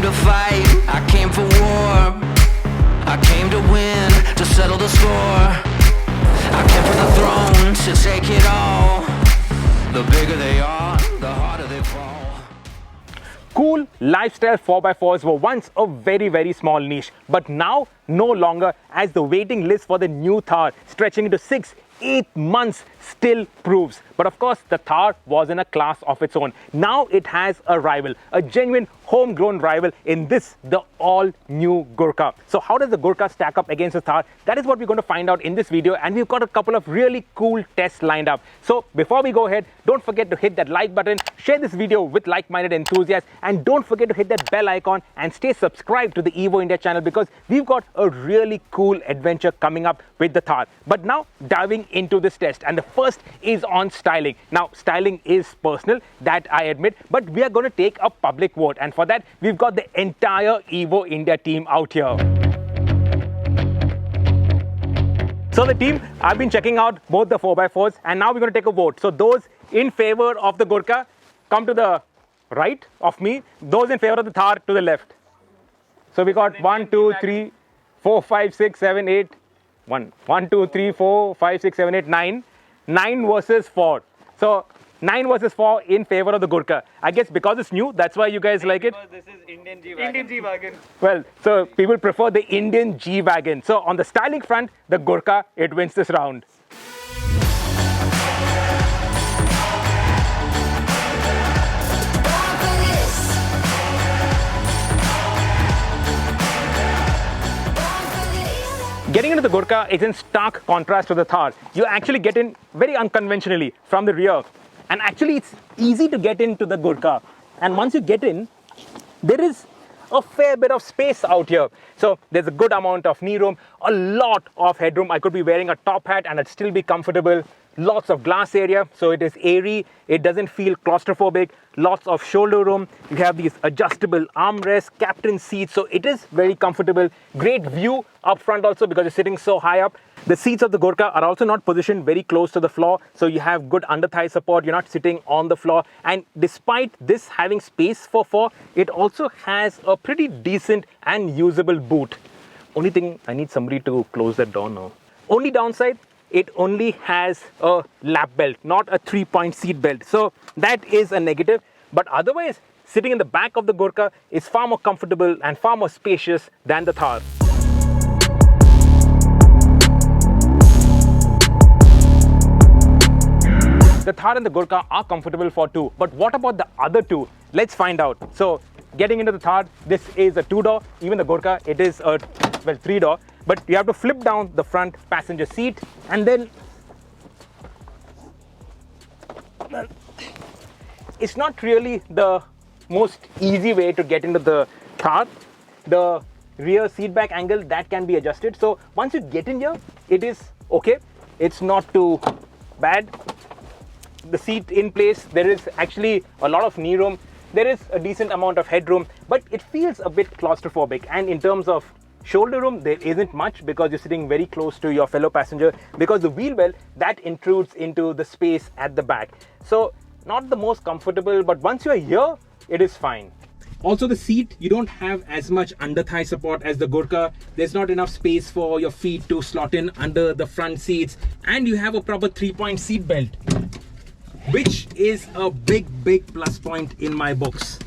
to fight, I came for war. I came to win, to settle the score. I came for the throne, to take it all. The bigger they are, the harder they fall. Cool lifestyle 4x4s were once a very small niche, but now no longer, as the waiting list for the new Thar stretching into 6-8 months still proves. But of course, the Thar was in a class of its own. Now it has a rival, a genuine homegrown rival in this, the all new Gurkha. So how does the Gurkha stack up against the Thar? That is what we're going to find out in this video, and we've got a couple of really cool tests lined up. So before we go ahead, don't forget to hit that like button, share this video with like-minded enthusiasts, and don't forget to hit that bell icon and stay subscribed to the Evo India channel, because we've got a really cool adventure coming up with the Thar. But now diving into this test, and the first is on styling. Now styling is personal, that I admit, but we are going to take a public vote, and for that we've got the entire Evo India team out here. So the team, I've been checking out both the 4x4s, and now we're going to take a vote. So those in favor of the Gurkha, come to the right of me. Those in favor of the Thar, to the left. So we got 1, 2, 3, 4, 5, 6, 7, 8. 1, 2, 3, 4, 5, 6, 7, 8, 9. 9 versus 4. So 9 versus 4 in favor of the Gurkha. I guess because it's new, that's why you guys like it. Because this is Indian G-Wagon. Well, so people prefer the Indian G-Wagon. So on the styling front, the Gurkha, it wins this round. Getting into the Gurkha is in stark contrast to the Thar. You actually get in very unconventionally from the rear. And actually it's easy to get into the Gurkha. And once you get in, there is a fair bit of space out here. So there's a good amount of knee room, a lot of headroom. I could be wearing a top hat and I'd still be comfortable. Lots of glass area, so it is airy, it doesn't feel claustrophobic. Lots of shoulder room. You have these adjustable armrests, captain seats, so it is very comfortable. Great view up front also, because you're sitting so high up. The seats of the Gurkha are also not positioned very close to the floor, so you have good under thigh support. You're not sitting on the floor, and despite this having space for 4, it also has a pretty decent and usable boot. Only thing, I need somebody to close that door now. Only downside, it only has a lap belt, not a 3-point seat belt. So that is a negative. But otherwise, sitting in the back of the Gurkha is far more comfortable and far more spacious than the Thar. The Thar and the Gurkha are comfortable for 2. But what about the other 2? Let's find out. So getting into the Thar, this is a 2-door. Even the Gurkha, it is a 3-door. But you have to flip down the front passenger seat, and then it's not really the most easy way to get into the Thar. The rear seat back angle, that can be adjusted. So once you get in here, it is okay. It's not too bad. The seat in place, there is actually a lot of knee room. There is a decent amount of headroom, but it feels a bit claustrophobic. And in terms of shoulder room, there isn't much, because you're sitting very close to your fellow passenger, because the wheel well, that intrudes into the space at the back. So not the most comfortable, but once you're here, it is fine. Also the seat, you don't have as much under thigh support as the Gurkha. There's not enough space for your feet to slot in under the front seats, and you have a proper 3-point seat belt, which is a big plus point in my books.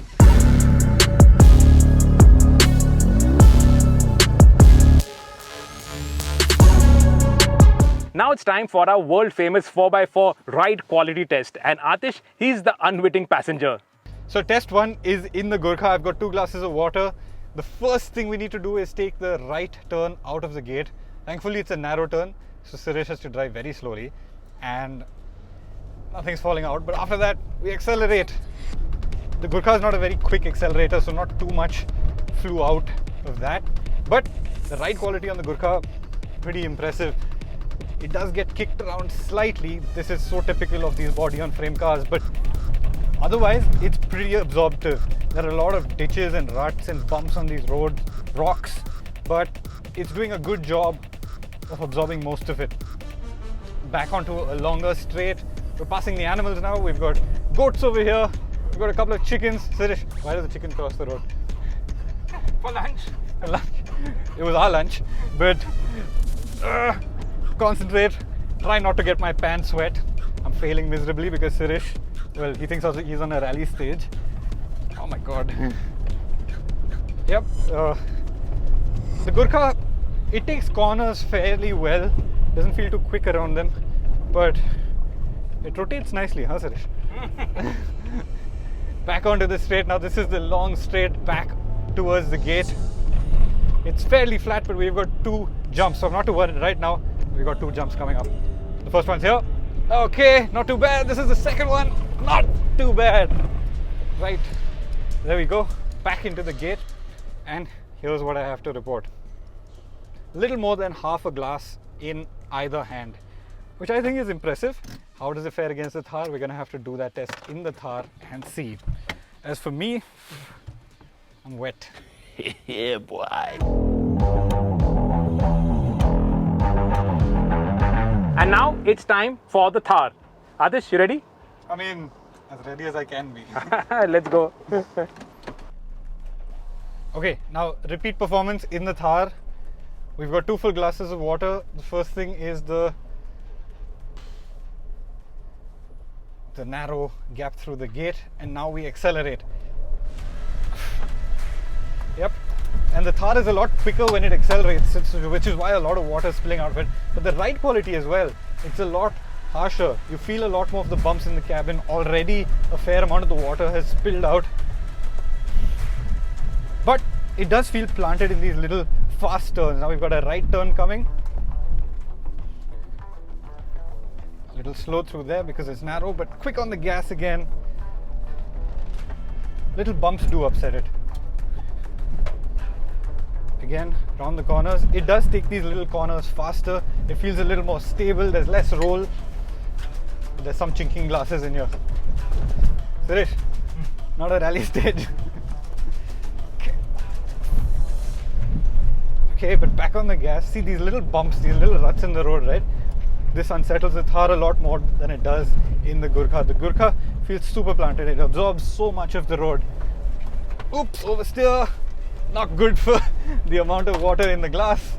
Now it's time for our world famous 4x4 ride quality test, and Atish, he's the unwitting passenger. So test 1 is in the Gurkha. I've got 2 glasses of water. The first thing we need to do is take the right turn out of the gate. Thankfully it's a narrow turn, so Suresh has to drive very slowly and nothing's falling out. But after that, we accelerate. The Gurkha is not a very quick accelerator, so not too much flew out of that. But the ride quality on the Gurkha, pretty impressive. It does get kicked around slightly. This is so typical of these body on frame cars, but otherwise it's pretty absorptive. There are a lot of ditches and ruts and bumps on these roads, rocks, but it's doing a good job of absorbing most of it. Back onto a longer straight. We're passing the animals now. We've got goats over here. We've got a couple of chickens. Suresh, why does the chicken cross the road? For lunch. It was our lunch, but concentrate. Try not to get my pants wet. I'm failing miserably because Suresh, well, he thinks also he's on a rally stage. Oh my god. Yep. The Gurkha, it takes corners fairly well. Doesn't feel too quick around them, but it rotates nicely, huh, Suresh? Back onto the straight. Now this is the long straight back towards the gate. It's fairly flat, but we've got 2 jumps, so I'm not too worried right now. We've got 2 jumps coming up. The first one's here. Okay, not too bad. This is the second one. Not too bad. Right, there we go. Back into the gate, and here's what I have to report. Little more than half a glass in either hand, which I think is impressive. How does it fare against the Thar? We're gonna have to do that test in the Thar and see. As for me, I'm wet. Yeah, boy. And now it's time for the Thar. Adish, you ready? I mean, as ready as I can be. Let's go. Okay, now repeat performance in the Thar. We've got 2 full glasses of water. The first thing is the narrow gap through the gate, and now we accelerate. Yep, and the Thar is a lot quicker when it accelerates, which is why a lot of water is spilling out of it. But the ride quality as well, it's a lot harsher. You feel a lot more of the bumps in the cabin. Already a fair amount of the water has spilled out, but it does feel planted in these little fast turns. Now we've got a right turn coming. A little slow through there because it's narrow, but quick on the gas again. Little bumps do upset it. Again, round the corners. It does take these little corners faster. It feels a little more stable. There's less roll. But there's some chinking glasses in here. Suresh, not a rally stage. Okay, but back on the gas. See these little bumps, these little ruts in the road, right? This unsettles the Thar a lot more than it does in the Gurkha. The Gurkha feels super planted. It absorbs so much of the road. Oops, oversteer. Not good for the amount of water in the glass.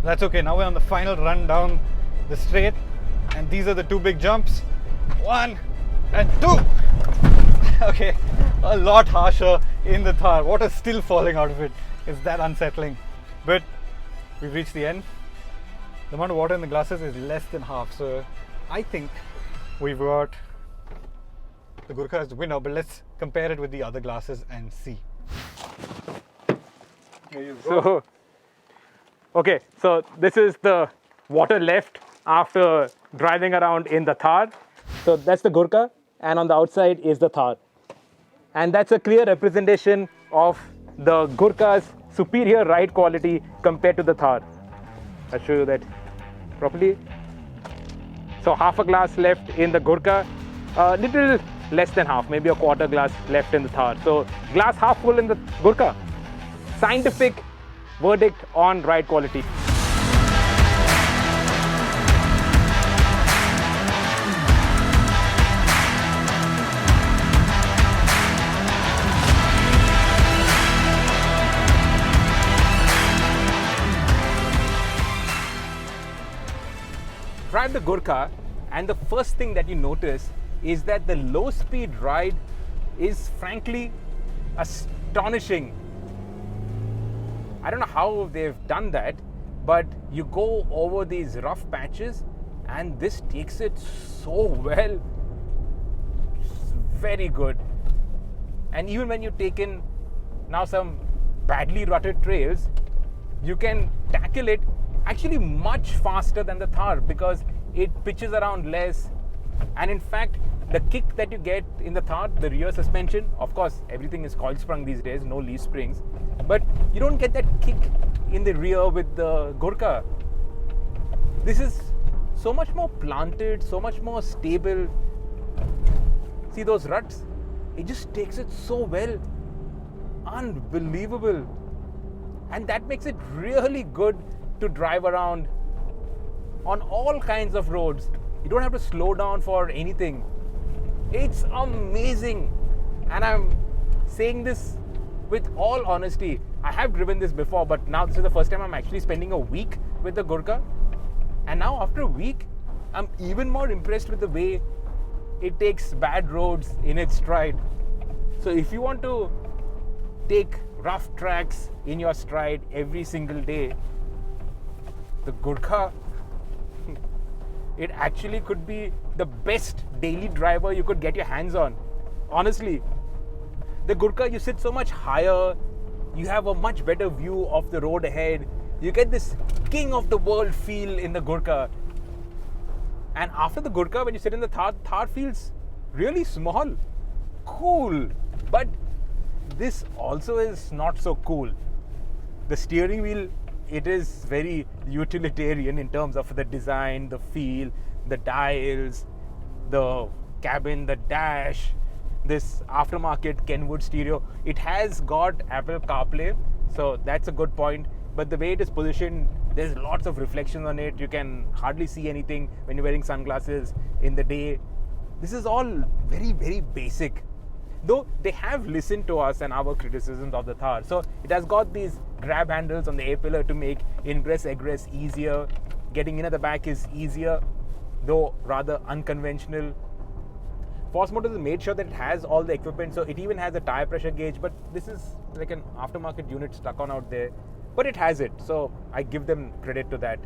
That's okay. Now we're on the final run down the straight, and these are the 2 big jumps. 1 and 2. Okay, a lot harsher in the Thar. Water's still falling out of it. It's that unsettling. But we've reached the end. The amount of water in the glasses is less than half. So I think we've got the Gurkha as the winner, but let's compare it with the other glasses and see. Here you go. So this is the water left after driving around in the Thar. So that's the Gurkha, and on the outside is the Thar. And that's a clear representation of the Gurkha's superior ride quality compared to the Thar. I'll show you that properly. So half a glass left in the Gurkha, little less than half, maybe a quarter glass left in the Thar. So glass half full in the Gurkha. Scientific verdict on ride quality. Drive the Gurkha, and the first thing that you notice is that the low speed ride is frankly astonishing. I don't know how they've done that, but you go over these rough patches and this takes it so well. It's very good. And even when you take in now some badly rutted trails, you can tackle it actually much faster than the Thar because it pitches around less. And in fact, the kick that you get in the Thar, the rear suspension, of course, everything is coil sprung these days, no leaf springs, but you don't get that kick in the rear with the Gurkha. This is so much more planted, so much more stable. See those ruts? It just takes it so well. Unbelievable. And that makes it really good to drive around on all kinds of roads. You don't have to slow down for anything. It's amazing. And I'm saying this with all honesty, I have driven this before, but now this is the first time I'm actually spending a week with the Gurkha. And now after a week, I'm even more impressed with the way it takes bad roads in its stride. So if you want to take rough tracks in your stride every single day, the Gurkha, it actually could be the best daily driver you could get your hands on. Honestly, the Gurkha, you sit so much higher, you have a much better view of the road ahead, you get this king of the world feel in the Gurkha. And after the Gurkha, when you sit in the Thar feels really small, cool. But this also is not so cool. The steering wheel, it is very utilitarian in terms of the design, the feel, the dials, the cabin, the dash, this aftermarket Kenwood stereo. It has got Apple CarPlay, so that's a good point. But the way it is positioned, there's lots of reflections on it. You can hardly see anything when you're wearing sunglasses in the day. This is all very, very basic. Though they have listened to us and our criticisms of the Thar. So it has got these grab handles on the A-pillar to make ingress egress easier. Getting in at the back is easier, though rather unconventional. Force Motors has made sure that it has all the equipment, so it even has a tire pressure gauge, but this is like an aftermarket unit stuck on out there. But it has it, so I give them credit to that.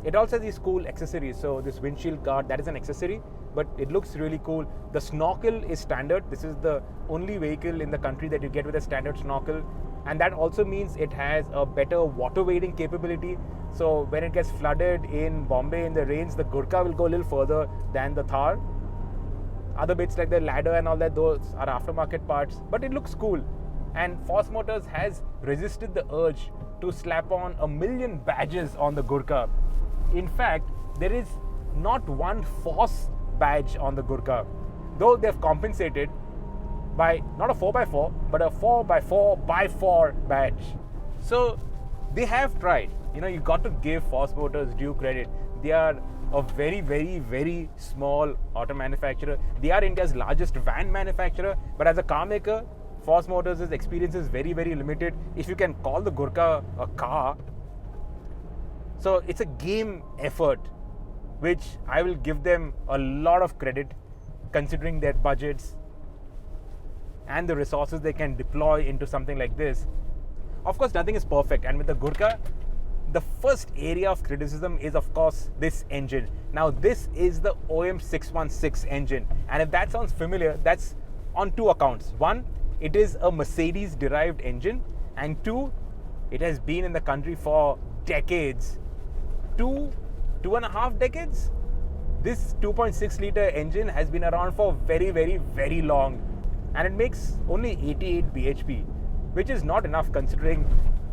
It also has these cool accessories. So this windshield guard, that is an accessory, but it looks really cool. The snorkel is standard. This is the only vehicle in the country that you get with a standard snorkel. And that also means it has a better water wading capability. So when it gets flooded in Bombay in the rains, the Gurkha will go a little further than the Thar. Other bits like the ladder and all that, those are aftermarket parts, but it looks cool. And Force Motors has resisted the urge to slap on 1 million badges on the Gurkha. In fact, there is not one Force badge on the Gurkha, though they've compensated by not a 4x4 but a 4x4x4 badge. So they have tried. You got to give Force Motors due credit. They are a very, very, very small auto manufacturer. They are India's largest van manufacturer, but as a car maker, Force Motors' experience is very, very limited, if you can call the Gurkha a car. So it's a game effort, which I will give them a lot of credit considering their budgets and the resources they can deploy into something like this. Of course, nothing is perfect, and with the Gurkha, the first area of criticism is, of course, this engine. Now, this is the OM616 engine, and if that sounds familiar, that's on two accounts. One, it is a Mercedes-derived engine, and two, it has been in the country for decades. 2.5 decades? This 2.6-litre engine has been around for very, very, very long, and it makes only 88 bhp, which is not enough considering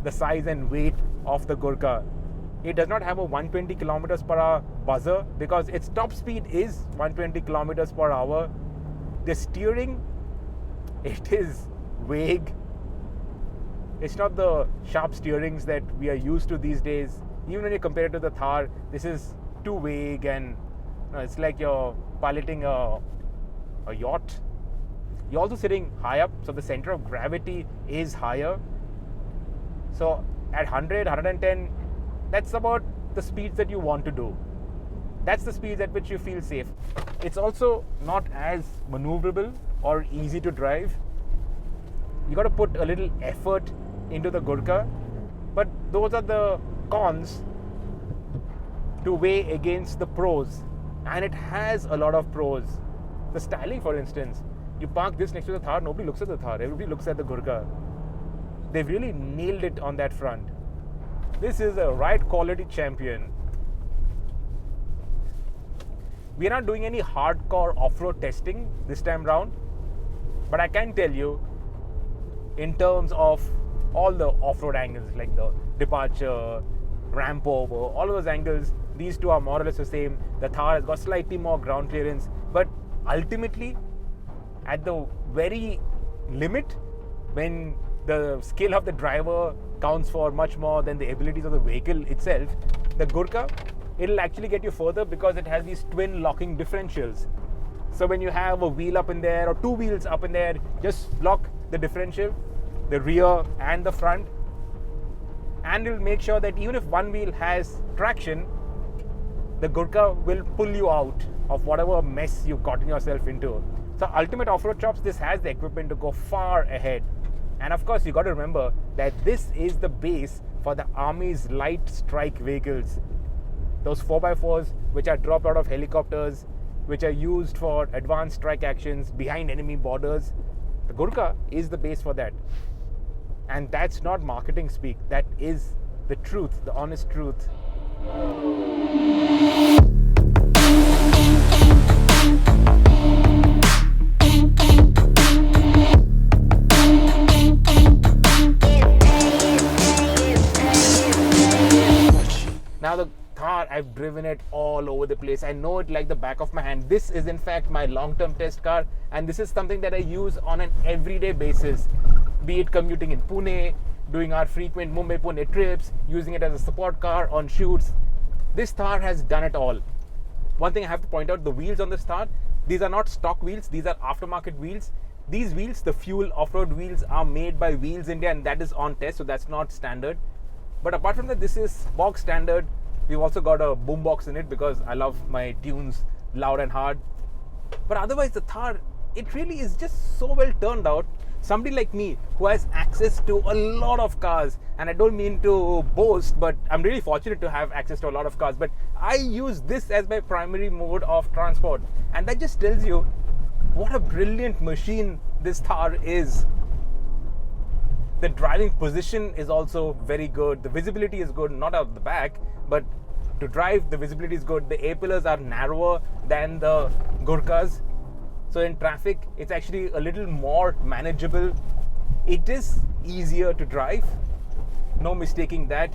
the size and weight of the Gurkha. It does not have a 120 kilometers per hour buzzer because its top speed is 120 kilometers per hour. The steering, it is vague. It's not the sharp steerings that we are used to these days. Even when you compare it to the Thar, this is too vague, and it's like you're piloting a yacht. You're also sitting high up, so the center of gravity is higher. So at 100, 110, that's about the speeds that you want to do. That's the speeds at which you feel safe. It's also not as maneuverable or easy to drive. You got to put a little effort into the Gurkha, but those are the cons to weigh against the pros, and it has a lot of pros. The styling, for instance, you park this next to the Thar, nobody looks at the Thar, everybody looks at the Gurkha. They've really nailed it on that front. This is a ride quality champion. We're not doing any hardcore off-road testing this time round, but I can tell you, in terms of all the off-road angles, like the departure, ramp over, all of those angles, these two are more or less the same. The Thar has got slightly more ground clearance, but ultimately, at the very limit, when the skill of the driver counts for much more than the abilities of the vehicle itself, the Gurkha, it'll actually get you further because it has these twin locking differentials. So when you have a wheel up in there or two wheels up in there, just lock the differential the rear and the front, and it'll make sure that even if one wheel has traction, the Gurkha will pull you out of whatever mess you've gotten yourself into. So ultimate off-road chops, this has the equipment to go far ahead. And of course, you got to remember that this is the base for the Army's light strike vehicles. Those 4x4s which are dropped out of helicopters, which are used for advanced strike actions behind enemy borders. The Gurkha is the base for that. And that's not marketing speak. That is the truth, the honest truth. Now the Thar, I've driven it all over the place. I know it like the back of my hand. This is in fact my long-term test car, and this is something that I use on an everyday basis. Be it commuting in Pune, doing our frequent Mumbai-Pune trips, using it as a support car on shoots. This Thar has done it all. One thing I have to point out, the wheels on this Thar, these are not stock wheels, these are aftermarket wheels. These wheels, the fuel off-road wheels, are made by Wheels India, and that is on test, so that's not standard. But apart from that, this is box standard. We've also got a boombox in it because I love my tunes loud and hard. But otherwise, the Thar, it really is just so well turned out. Somebody like me who has access to a lot of cars, and I don't mean to boast, but I'm really fortunate to have access to a lot of cars, but I use this as my primary mode of transport, and that just tells you what a brilliant machine this Thar is. The driving position is also very good. The visibility is good, not out the back, but to drive, the visibility is good. The A-pillars are narrower than the Gurkhas. So in traffic, it's actually a little more manageable. It is easier to drive, no mistaking that.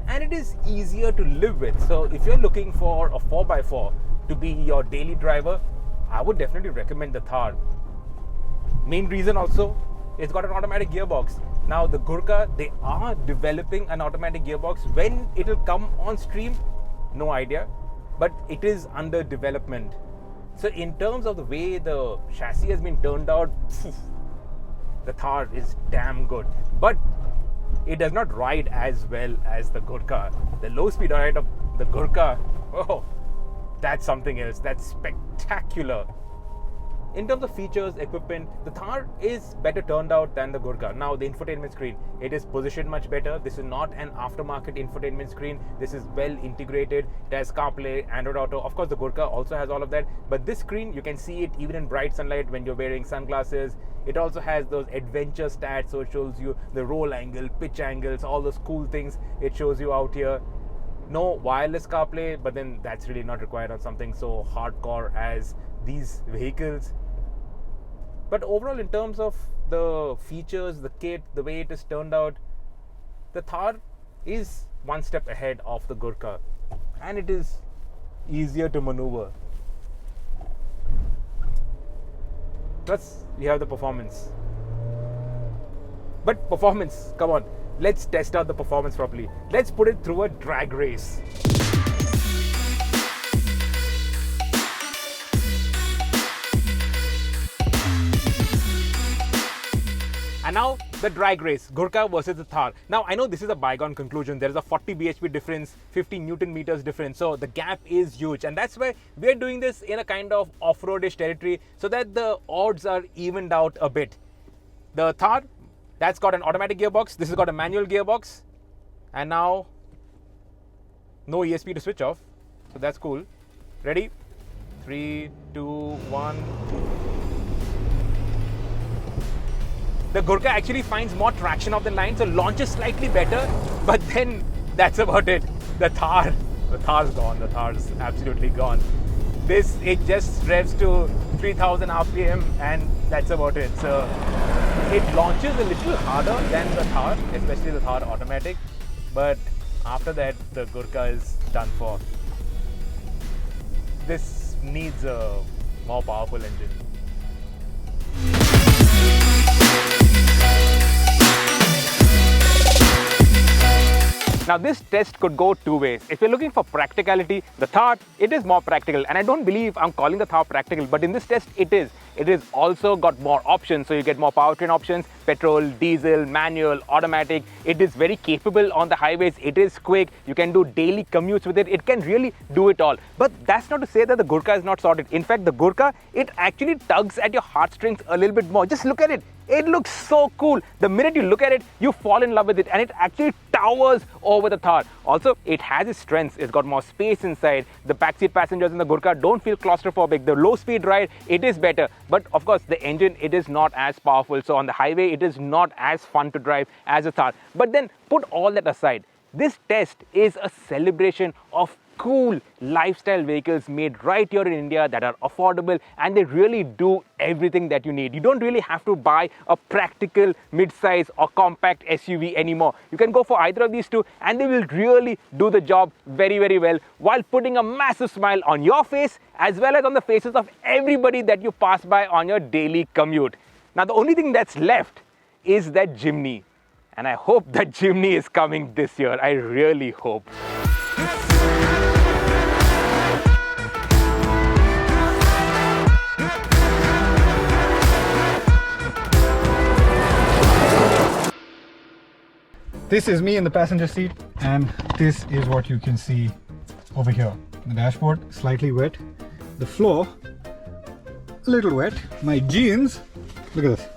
And it is easier to live with. So if you're looking for a 4x4 to be your daily driver, I would definitely recommend the Thar. Main reason also, it's got an automatic gearbox. Now the Gurkha, they are developing an automatic gearbox. When it'll come on stream, no idea, but it is under development. So in terms of the way the chassis has been turned out, the Thar is damn good. But it does not ride as well as the Gurkha. The low speed ride of the Gurkha, oh, that's something else. That's spectacular. In terms of features, equipment, the Thar is better turned out than the Gurkha. Now, the infotainment screen, it is positioned much better. This is not an aftermarket infotainment screen. This is well integrated. It has CarPlay, Android Auto. Of course, the Gurkha also has all of that. But this screen, you can see it even in bright sunlight when you're wearing sunglasses. It also has those adventure stats, so it shows you the roll angle, pitch angles, all those cool things it shows you out here. No wireless CarPlay, but then that's really not required on something so hardcore as these vehicles. But overall, in terms of the features, the kit, the way it is turned out, the Thar is one step ahead of the Gurkha, and it is easier to maneuver. Plus, we have the performance. But performance, come on, let's test out the performance properly. Let's put it through a drag race. And now the drag race, Gurkha versus the Thar. Now I know this is a bygone conclusion. There is a 40 bhp difference, 50 Newton meters difference. So the gap is huge. And that's why we are doing this in a kind of off-roadish territory so that the odds are evened out a bit. The Thar, that's got an automatic gearbox. This has got a manual gearbox. And now, no ESP to switch off. So that's cool. Ready? 3, 2, 1. The Gurkha actually finds more traction off the line, so launches slightly better, but then that's about it. The Thar's gone. The Thar's absolutely gone. It just revs to 3000 RPM and that's about it. So it launches a little harder than the Thar, especially the Thar automatic, but after that the Gurkha is done for. This needs a more powerful engine. Now this test could go two ways. If you're looking for practicality, the Thar, it is more practical. And I don't believe I'm calling the Thar practical, but in this test it is. It is also got more options, so you get more powertrain options, petrol, diesel, manual, automatic. It is very capable on the highways, it is quick, you can do daily commutes with it, it can really do it all. But that's not to say that the Gurkha is not sorted. In fact, the Gurkha, it actually tugs at your heartstrings a little bit more. Just look at it. It looks so cool. The minute you look at it, you fall in love with it, and it actually towers over the Thar. Also, it has its strengths. It's got more space inside. The backseat passengers in the Gurkha don't feel claustrophobic. The low-speed ride, it is better. But of course, the engine, it is not as powerful. So on the highway, it is not as fun to drive as a Thar. But then put all that aside. This test is a celebration of cool lifestyle vehicles made right here in India that are affordable, and they really do everything that you need. You don't really have to buy a practical mid-size or compact SUV anymore. You can go for either of these two and they will really do the job very, very well, while putting a massive smile on your face as well as on the faces of everybody that you pass by on your daily commute. Now the only thing that's left is that Jimny. And I hope that Jimny is coming this year. I really hope. This is me in the passenger seat, and this is what you can see over here. The dashboard, slightly wet. The floor, a little wet. My jeans, look at this,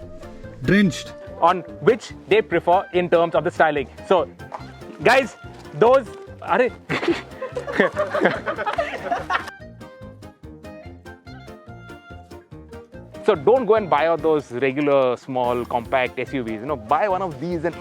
drenched. On which they prefer in terms of the styling. So, guys, those are So don't go and buy out those regular small compact SUVs. You know, buy one of these and